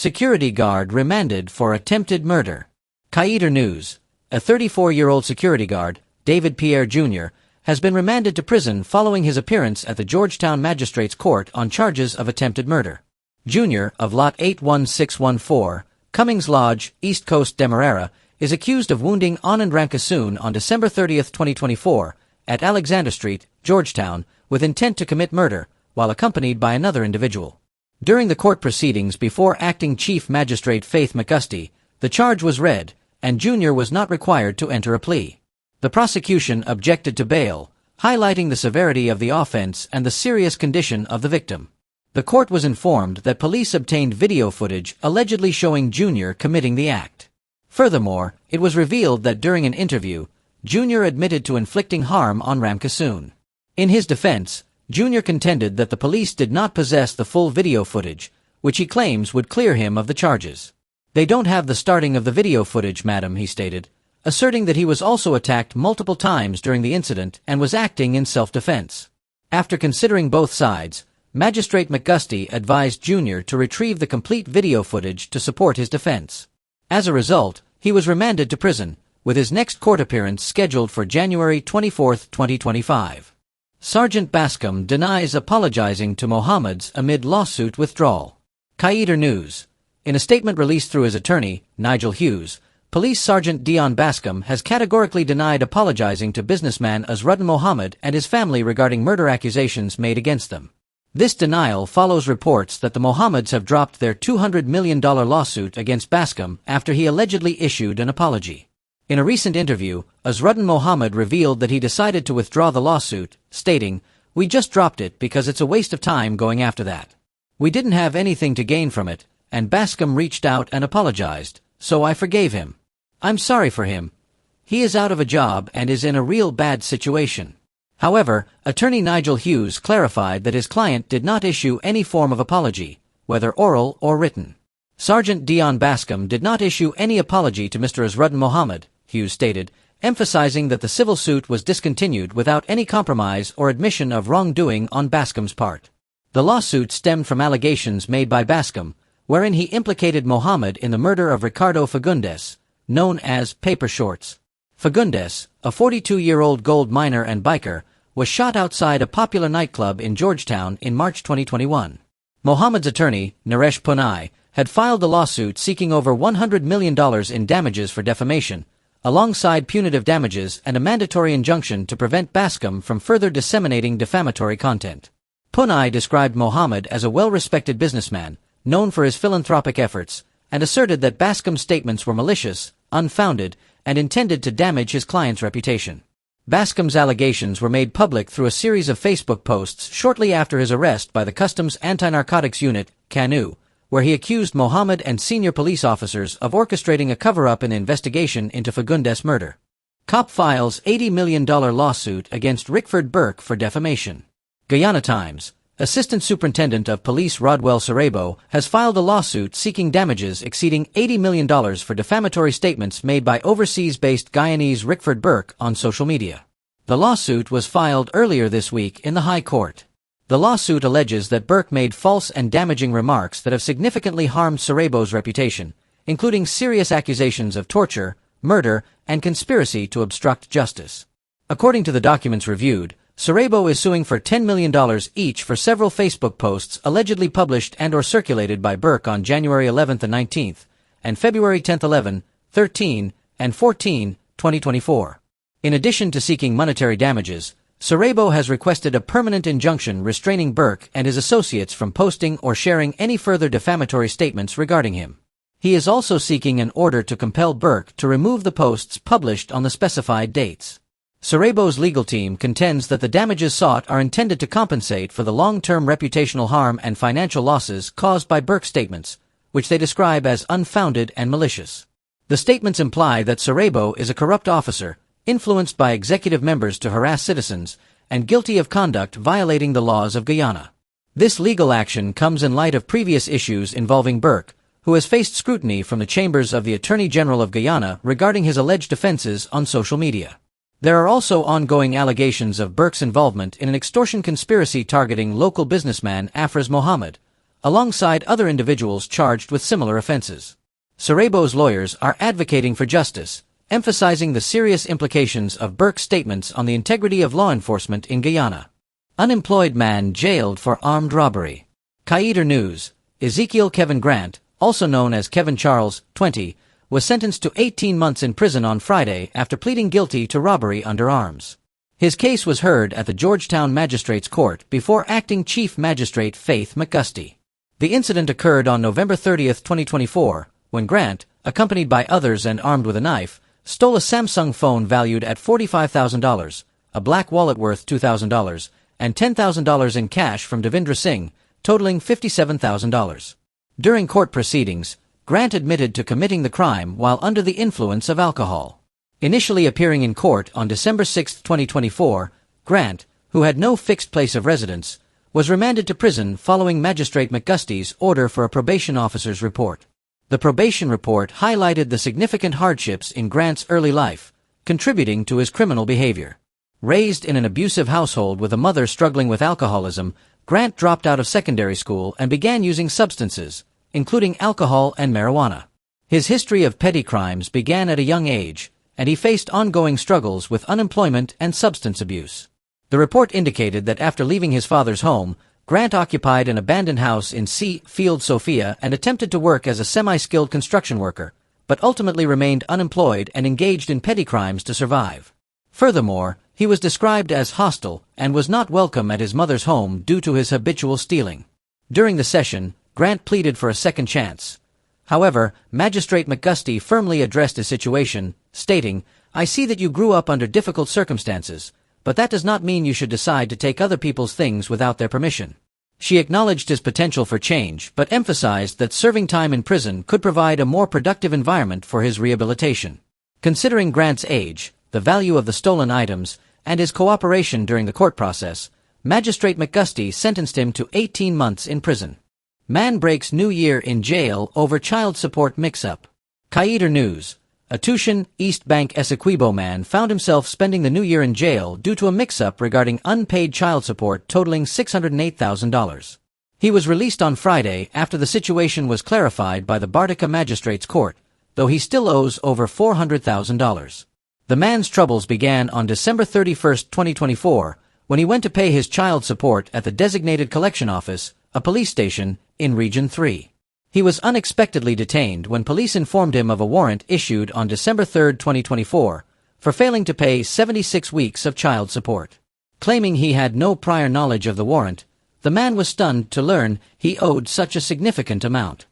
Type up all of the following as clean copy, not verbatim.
Security guard remanded for attempted murder. Kaider News. A 34-year-old security guard, David Pierre Jr., has been remanded to prison following his appearance at the Georgetown Magistrates Court on charges of attempted murder. Jr., of Lot 81614, Cummings Lodge, East Coast Demerara, is accused of wounding Anand Ramkissoon on December 30, 2024, at Alexander Street, Georgetown, with intent to commit murder, while accompanied by another individual. During the court proceedings before Acting Chief Magistrate Faith McGusty, the charge was read, and Jr. was not required to enter a plea. The prosecution objected to bail, highlighting the severity of the offense and the serious condition of the victim. The court was informed that police obtained video footage allegedly showing Jr. committing the act. Furthermore, it was revealed that during an interview, Jr. admitted to inflicting harm on Ramkissoon. In his defense, Jr. contended that the police did not possess the full video footage, which he claims would clear him of the charges. "They don't have the starting of the video footage, madam," he stated, asserting that he was also attacked multiple times during the incident and was acting in self-defense. After considering both sides, Magistrate McGusty advised Jr. to retrieve the complete video footage to support his defense. As a result, he was remanded to prison, with his next court appearance scheduled for January 24, 2025. Sergeant Bascom denies apologizing to Mohameds amid lawsuit withdrawal. Kaider News. In a statement released through his attorney, Nigel Hughes, Police Sergeant Dion Bascom has categorically denied apologizing to businessman Azruddin Mohammed and his family regarding murder accusations made against them. This denial follows reports that the Mohammeds have dropped their $200 million lawsuit against Bascom after he allegedly issued an apology. In a recent interview, Azruddin Mohammed revealed that he decided to withdraw the lawsuit, stating, "We just dropped it because it's a waste of time going after that. We didn't have anything to gain from it, and Bascom reached out and apologized, so I forgave him. I'm sorry for him. He is out of a job and is in a real bad situation." However, attorney Nigel Hughes clarified that his client did not issue any form of apology, whether oral or written. Sergeant Dion Bascom did not issue any apology to Mr. Azruddin Mohammed, Hughes stated, emphasizing that the civil suit was discontinued without any compromise or admission of wrongdoing on Bascom's part. The lawsuit stemmed from allegations made by Bascom, wherein he implicated Mohammed in the murder of Ricardo Fagundes, known as Paper Shorts. Fagundes, a 42-year-old gold miner and biker, was shot outside a popular nightclub in Georgetown in March 2021. Mohammed's attorney, Naresh Punai, had filed a lawsuit seeking over $100 million in damages for defamation, alongside punitive damages and a mandatory injunction to prevent Bascom from further disseminating defamatory content. Punai described Mohammed as a well-respected businessman, known for his philanthropic efforts, and asserted that Bascom's statements were malicious, unfounded, and intended to damage his client's reputation. Bascom's allegations were made public through a series of Facebook posts shortly after his arrest by the Customs Anti-Narcotics Unit, CANU, where he accused Mohammed and senior police officers of orchestrating a cover-up in the investigation into Fagundes' murder. COP files $80 million lawsuit against Rickford Burke for defamation. Guyana Times. Assistant Superintendent of Police Rodwell Sarebo has filed a lawsuit seeking damages exceeding $80 million for defamatory statements made by overseas-based Guyanese Rickford Burke on social media. The lawsuit was filed earlier this week in the High Court. The lawsuit alleges that Burke made false and damaging remarks that have significantly harmed Sarebo's reputation, including serious accusations of torture, murder, and conspiracy to obstruct justice. According to the documents reviewed, Sarebo is suing for $10 million each for several Facebook posts allegedly published and/or circulated by Burke on January 11 and 19, and February 10, 11, 13, and 14, 2024. In addition to seeking monetary damages, Sarebo has requested a permanent injunction restraining Burke and his associates from posting or sharing any further defamatory statements regarding him. He is also seeking an order to compel Burke to remove the posts published on the specified dates. Sarebo's legal team contends that the damages sought are intended to compensate for the long-term reputational harm and financial losses caused by Burke's statements, which they describe as unfounded and malicious. The statements imply that Sarebo is a corrupt officer, influenced by executive members to harass citizens, and guilty of conduct violating the laws of Guyana. This legal action comes in light of previous issues involving Burke, who has faced scrutiny from the chambers of the Attorney General of Guyana regarding his alleged offenses on social media. There are also ongoing allegations of Burke's involvement in an extortion conspiracy targeting local businessman Afraz Mohammed, alongside other individuals charged with similar offenses. Sarebo's lawyers are advocating for justice, emphasizing the serious implications of Burke's statements on the integrity of law enforcement in Guyana. Unemployed man jailed for armed robbery. LeaderUrges. Ezekiel Kevin Grant, also known as Kevin Charles, 20, was sentenced to 18 months in prison on Friday after pleading guilty to robbery under arms. His case was heard at the Georgetown Magistrates Court before Acting Chief Magistrate Faith McGusty. The incident occurred on November 30, 2024, when Grant, accompanied by others and armed with a knife, stole a Samsung phone valued at $45,000, a black wallet worth $2,000, and $10,000 in cash from Devendra Singh, totaling $57,000. During court proceedings, Grant admitted to committing the crime while under the influence of alcohol. Initially appearing in court on December 6, 2024, Grant, who had no fixed place of residence, was remanded to prison following Magistrate McGusty's order for a probation officer's report. The probation report highlighted the significant hardships in Grant's early life, contributing to his criminal behavior. Raised in an abusive household with a mother struggling with alcoholism, Grant dropped out of secondary school and began using substances, including alcohol and marijuana. His history of petty crimes began at a young age, and he faced ongoing struggles with unemployment and substance abuse. The report indicated that after leaving his father's home, Grant occupied an abandoned house in Field Sophia and attempted to work as a semi-skilled construction worker, but ultimately remained unemployed and engaged in petty crimes to survive. Furthermore, he was described as hostile and was not welcome at his mother's home due to his habitual stealing. During the session, Grant pleaded for a second chance. However, Magistrate McGusty firmly addressed his situation, stating, "I see that you grew up under difficult circumstances, but that does not mean you should decide to take other people's things without their permission." She acknowledged his potential for change, but emphasized that serving time in prison could provide a more productive environment for his rehabilitation. Considering Grant's age, the value of the stolen items, and his cooperation during the court process, Magistrate McGusty sentenced him to 18 months in prison. Man breaks New Year in jail over child support mix-up. LeaderUrges. A Tucson, East Bank Essequibo man found himself spending the New Year in jail due to a mix-up regarding unpaid child support totaling $608,000. He was released on Friday after the situation was clarified by the Bartica Magistrates Court, though he still owes over $400,000. The man's troubles began on December 31, 2024, when he went to pay his child support at the designated collection office, a police station, in Region 3. He was unexpectedly detained when police informed him of a warrant issued on December 3, 2024, for failing to pay 76 weeks of child support. Claiming he had no prior knowledge of the warrant, the man was stunned to learn he owed such a significant amount.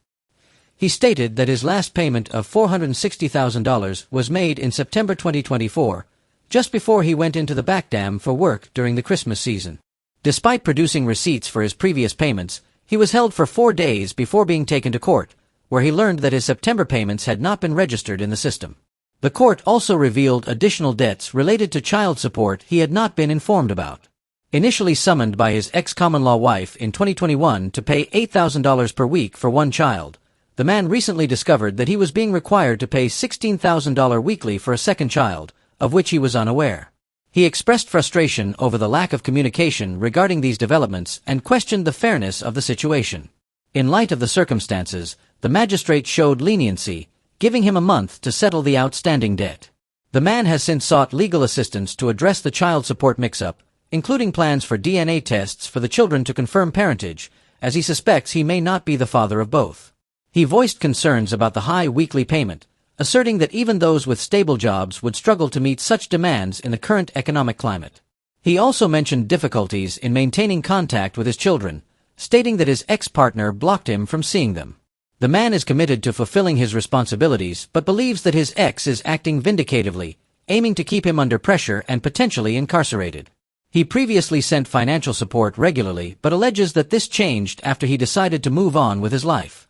He stated that his last payment of $460,000 was made in September 2024, just before he went into the Baskam for work during the Christmas season. Despite producing receipts for his previous payments, he was held for 4 days before being taken to court, where he learned that his September payments had not been registered in the system. The court also revealed additional debts related to child support he had not been informed about. Initially summoned by his ex-common-law wife in 2021 to pay $8,000 per week for one child, the man recently discovered that he was being required to pay $16,000 weekly for a second child, of which he was unaware. He expressed frustration over the lack of communication regarding these developments and questioned the fairness of the situation. In light of the circumstances, the magistrate showed leniency, giving him a month to settle the outstanding debt. The man has since sought legal assistance to address the child support mix-up, including plans for DNA tests for the children to confirm parentage, as he suspects he may not be the father of both. He voiced concerns about the high weekly payment, asserting that even those with stable jobs would struggle to meet such demands in the current economic climate. He also mentioned difficulties in maintaining contact with his children, stating that his ex-partner blocked him from seeing them. The man is committed to fulfilling his responsibilities but believes that his ex is acting vindicatively, aiming to keep him under pressure and potentially incarcerated. He previously sent financial support regularly but alleges that this changed after he decided to move on with his life.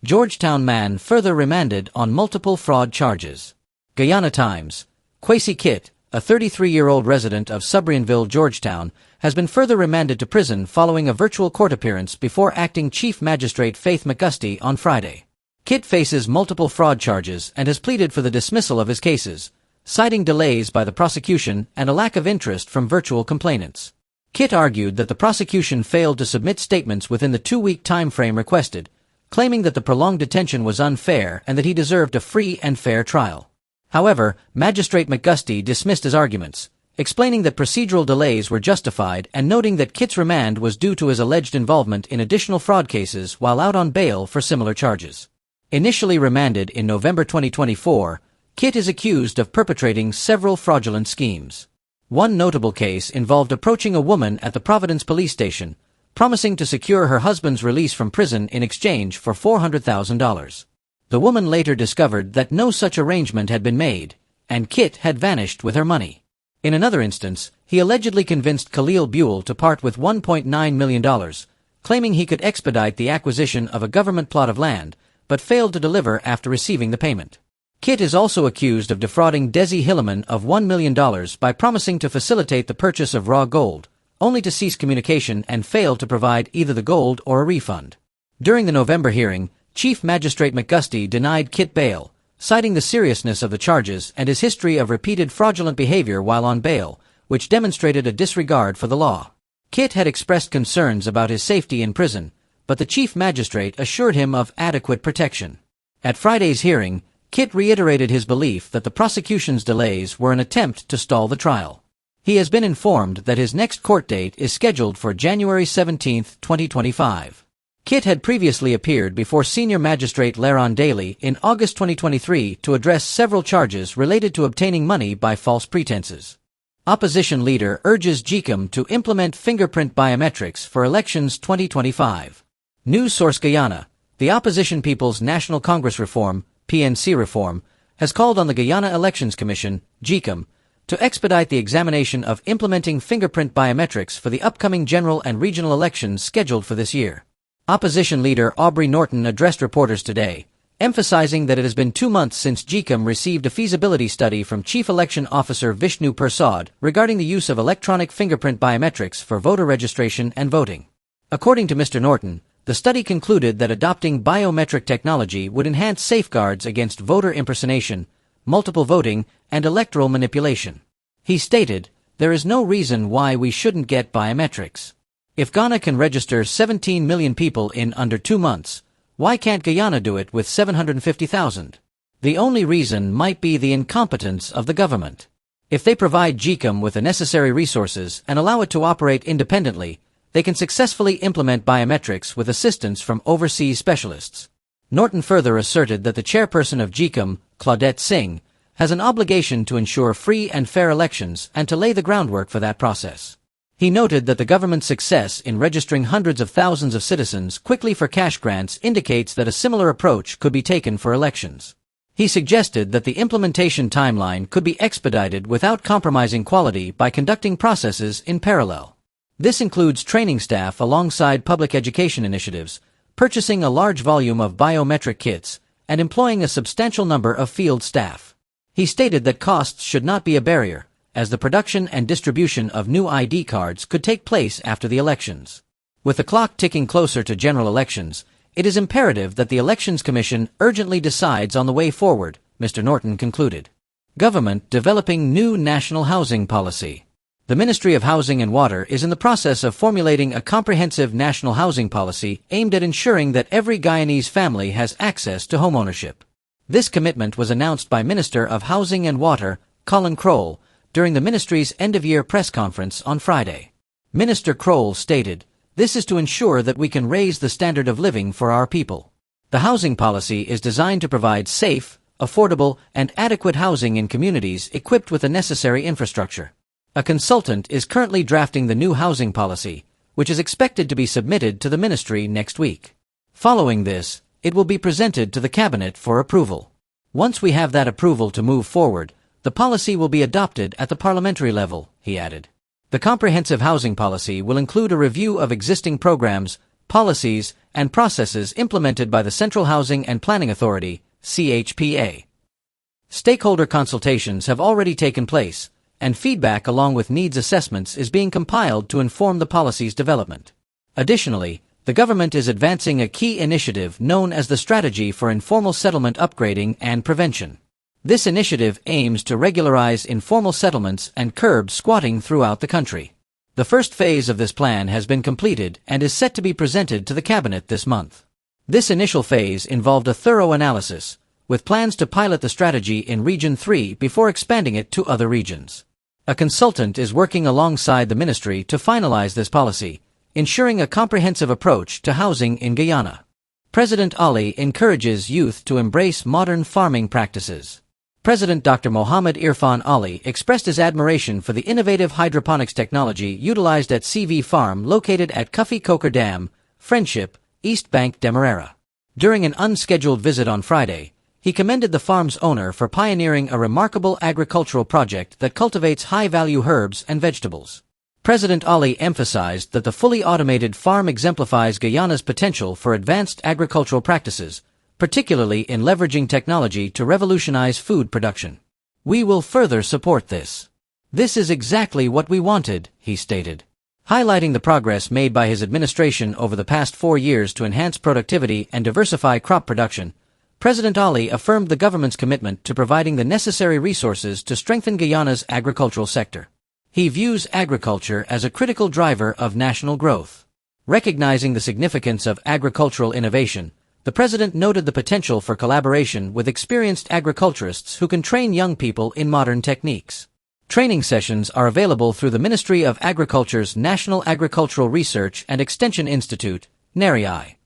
Georgetown man further remanded on multiple fraud charges. Guyana Times. Kwesi Kit, a 33-year-old resident of Subrianville, Georgetown, has been further remanded to prison following a virtual court appearance before Acting Chief Magistrate Faith McGusty on Friday. Kit faces multiple fraud charges and has pleaded for the dismissal of his cases, citing delays by the prosecution and a lack of interest from virtual complainants. Kit argued that the prosecution failed to submit statements within the 2-week time frame requested, claiming that the prolonged detention was unfair and that he deserved a free and fair trial. However, Magistrate McGusty dismissed his arguments, explaining that procedural delays were justified and noting that Kit's remand was due to his alleged involvement in additional fraud cases while out on bail for similar charges. Initially remanded in November 2024, Kit is accused of perpetrating several fraudulent schemes. One notable case involved approaching a woman at the Providence police station, promising to secure her husband's release from prison in exchange for $400,000. The woman later discovered that no such arrangement had been made, and Kit had vanished with her money. In another instance, he allegedly convinced Khalil Buell to part with $1.9 million, claiming he could expedite the acquisition of a government plot of land, but failed to deliver after receiving the payment. Kit is also accused of defrauding Desi Hilleman of $1 million by promising to facilitate the purchase of raw gold, only to cease communication and fail to provide either the gold or a refund. During the November hearing, Chief Magistrate McGusty denied Kit bail, citing the seriousness of the charges and his history of repeated fraudulent behavior while on bail, which demonstrated a disregard for the law. Kit had expressed concerns about his safety in prison, but the Chief Magistrate assured him of adequate protection. At Friday's hearing, Kit reiterated his belief that the prosecution's delays were an attempt to stall the trial. He has been informed that his next court date is scheduled for January 17, 2025. Kit had previously appeared before Senior Magistrate Laron Daly in August 2023 to address several charges related to obtaining money by false pretenses. Opposition leader urges GECOM to implement fingerprint biometrics for elections 2025. News source Guyana, the opposition People's National Congress Reform, PNC Reform, has called on the Guyana Elections Commission, GECOM, to expedite the examination of implementing fingerprint biometrics for the upcoming general and regional elections scheduled for this year. Opposition leader Aubrey Norton addressed reporters today, emphasizing that it has been 2 months since GECOM received a feasibility study from Chief Election Officer Vishnu Persad regarding the use of electronic fingerprint biometrics for voter registration and voting. According to Mr. Norton, the study concluded that adopting biometric technology would enhance safeguards against voter impersonation, multiple voting, and electoral manipulation. He stated, "There is no reason why we shouldn't get biometrics. If Ghana can register 17 million people in under 2 months, why can't Guyana do it with 750,000? The only reason might be the incompetence of the government. If they provide GECOM with the necessary resources and allow it to operate independently, they can successfully implement biometrics with assistance from overseas specialists." Norton further asserted that the chairperson of GECOM, Claudette Singh, has an obligation to ensure free and fair elections and to lay the groundwork for that process. He noted that the government's success in registering hundreds of thousands of citizens quickly for cash grants indicates that a similar approach could be taken for elections. He suggested that the implementation timeline could be expedited without compromising quality by conducting processes in parallel. This includes training staff alongside public education initiatives, purchasing a large volume of biometric kits, and employing a substantial number of field staff. He stated that costs should not be a barrier, as the production and distribution of new ID cards could take place after the elections. With the clock ticking closer to general elections, it is imperative that the Elections Commission urgently decides on the way forward, Mr. Norton concluded. Government developing new national housing policy. The Ministry of Housing and Water is in the process of formulating a comprehensive national housing policy aimed at ensuring that every Guyanese family has access to homeownership. This commitment was announced by Minister of Housing and Water, Colin Crowell, during the ministry's end-of-year press conference on Friday. Minister Crowell stated, "This is to ensure that we can raise the standard of living for our people. The housing policy is designed to provide safe, affordable, and adequate housing in communities equipped with the necessary infrastructure." A consultant is currently drafting the new housing policy, which is expected to be submitted to the ministry next week. Following this, it will be presented to the cabinet for approval. Once we have that approval to move forward, the policy will be adopted at the parliamentary level, he added. The comprehensive housing policy will include a review of existing programs, policies, and processes implemented by the Central Housing and Planning Authority, CHPA. Stakeholder consultations have already taken place, and feedback along with needs assessments is being compiled to inform the policy's development. Additionally, the government is advancing a key initiative known as the Strategy for Informal Settlement Upgrading and Prevention. This initiative aims to regularize informal settlements and curb squatting throughout the country. The first phase of this plan has been completed and is set to be presented to the cabinet this month. This initial phase involved a thorough analysis, with plans to pilot the strategy in Region 3 before expanding it to other regions. A consultant is working alongside the ministry to finalize this policy, ensuring a comprehensive approach to housing in Guyana. President Ali encourages youth to embrace modern farming practices. President Dr. Mohammed Irfan Ali expressed his admiration for the innovative hydroponics technology utilized at CV Farm located at Kufi Coker Dam, Friendship, East Bank Demerara. During an unscheduled visit on Friday, he commended the farm's owner for pioneering a remarkable agricultural project that cultivates high-value herbs and vegetables. President Ali emphasized that the fully automated farm exemplifies Guyana's potential for advanced agricultural practices, particularly in leveraging technology to revolutionize food production. We will further support this. This is exactly what we wanted, he stated. Highlighting the progress made by his administration over the past 4 years to enhance productivity and diversify crop production, President Ali affirmed the government's commitment to providing the necessary resources to strengthen Guyana's agricultural sector. He views agriculture as a critical driver of national growth. Recognizing the significance of agricultural innovation, the President noted the potential for collaboration with experienced agriculturists who can train young people in modern techniques. Training sessions are available through the Ministry of Agriculture's National Agricultural Research and Extension Institute, NARI.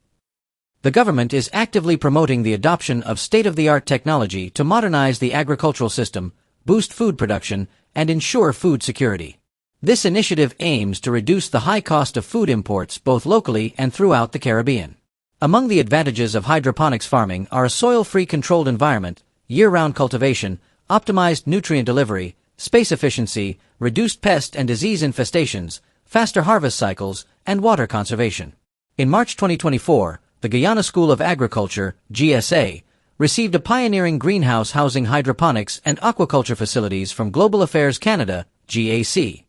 The government is actively promoting the adoption of state-of-the-art technology to modernize the agricultural system, boost food production, and ensure food security. This initiative aims to reduce the high cost of food imports both locally and throughout the Caribbean. Among the advantages of hydroponics farming are a soil-free controlled environment, year-round cultivation, optimized nutrient delivery, space efficiency, reduced pest and disease infestations, faster harvest cycles, and water conservation. In March 2024, the Guyana School of Agriculture, GSA, received a pioneering greenhouse housing hydroponics and aquaculture facilities from Global Affairs Canada, GAC.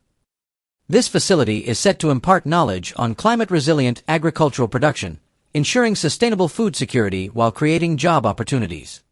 This facility is set to impart knowledge on climate-resilient agricultural production, ensuring sustainable food security while creating job opportunities.